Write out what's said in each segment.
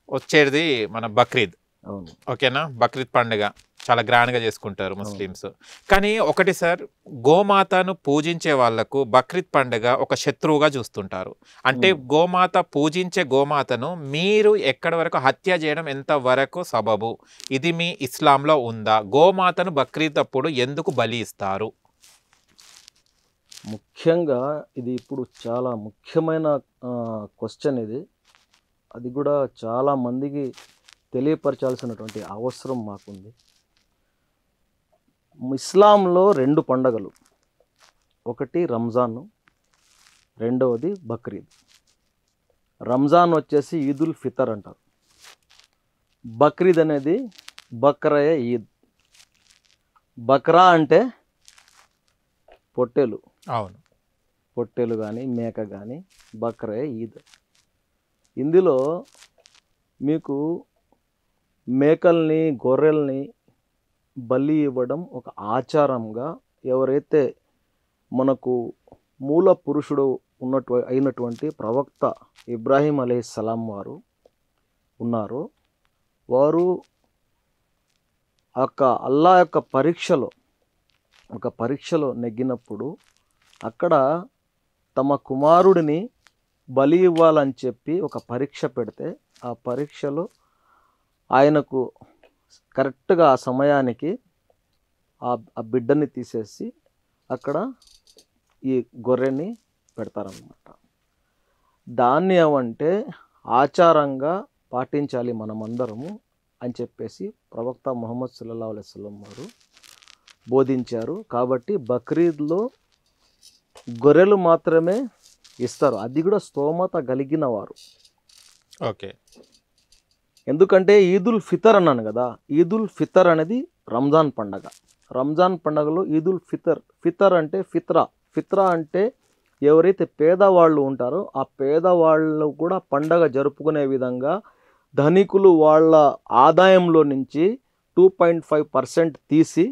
వచ్చేది మన బక్రీద్. అవును. ఓకేనా? బక్రీద్ పండుగ చాలా గ్రాండ్‌గా చేసుకుంటారు ముస్లిమ్స్. కానీ ఒకటి సార్, గోమాతను పూజించే వాళ్ళకు బక్రీద్ పండుగ ఒక శత్రువుగా చూస్తుంటారు. అంటే గోమాత పూజించే గోమాతను మీరు ఎక్కడి వరకు హత్య చేయడం ఎంత వరకు సబబు? ఇది మీ ఇస్లాంలో ఉందా? గోమాతను బక్రీద్ అప్పుడు ఎందుకు బలి ఇస్తారు? ముఖ్యంగా ఇది ఇప్పుడు చాలా ముఖ్యమైన క్వశ్చన్ ఇది. అది కూడా చాలా మందికి తెలియపరచాల్సినటువంటి అవసరం మాకుంది. ఇస్లాంలో 2 పండగలు. ఒకటి రంజాన్, రెండవది బక్రీద్. రంజాన్ వచ్చేసి ఈదుల్ ఫితర్ అంటారు. బక్రీద్ అనేది బక్రయ ఈద్. బక్రా అంటే పొట్టేలు. అవును. పొట్టేలు కానీ మేక కానీ బక్రయ ఈద్. ఇందులో మీకు మేకల్ని గొర్రెల్ని బలి ఇవ్వడం ఒక ఆచారంగా ఎవరైతే మనకు మూల పురుషుడు అయినటువంటి ప్రవక్త ఇబ్రాహీం అలైహిస్సలాం వారు ఉన్నారో వారు అల్లా యొక్క పరీక్షలో నెగ్గినప్పుడు అక్కడ తమ కుమారుడిని బలి ఇవ్వాలని చెప్పి ఒక పరీక్ష పెడితే ఆ పరీక్షలో ఆయనకు కరెక్ట్గా ఆ సమయానికి ఆ బిడ్డని తీసేసి అక్కడ ఈ గొర్రెని పెడతారన్నమాట. దాన్ని ఏమంటే ఆచారంగా పాటించాలి మనమందరము అని చెప్పేసి ప్రవక్త ముహమ్మద్ సల్లల్లాహు అలైహి వసల్లం వారు బోధించారు. కాబట్టి బక్రీద్లో గొర్రెలు మాత్రమే ఇస్తారు, అది కూడా స్తోమత కలిగిన వారు. ఓకే. ఎందుకంటే ఈదుల్ ఫితర్ అన్నాను కదా, ఈదుల్ ఫితర్ అనేది రంజాన్ పండగ. రంజాన్ పండగలో ఈదుల్ ఫితర్ అంటే ఫిత్రా అంటే ఎవరైతే పేదవాళ్ళు ఉంటారో ఆ పేదవాళ్ళు కూడా పండగ జరుపుకునే విధంగా ధనికులు వాళ్ళ ఆదాయంలో నుంచి 2.5% తీసి,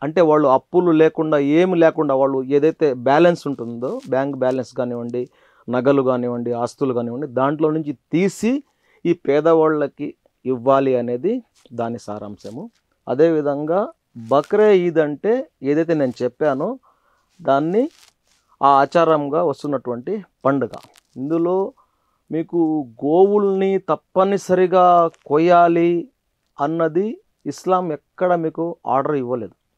అంటే వాళ్ళు అప్పులు లేకుండా ఏమి లేకుండా వాళ్ళు ఏదైతే బ్యాలెన్స్ ఉంటుందో బ్యాంక్ బ్యాలెన్స్ కానివ్వండి, నగలు కానివ్వండి, ఆస్తులు కానివ్వండి, దాంట్లో నుంచి తీసి ఈ పేదవాళ్ళకి ఇవ్వాలి అనేది దాని సారాంశము. అదేవిధంగా బక్రే ఈద్ అంటే ఏదైతే నేను చెప్పానో దాన్ని ఆ ఆచారంగా వస్తున్నటువంటి పండుగ. ఇందులో మీకు గోవుల్ని తప్పనిసరిగా కొయ్యాలి అన్నది ఇస్లాం ఎక్కడ మీకు ఆర్డర్ ఇవ్వలేదు.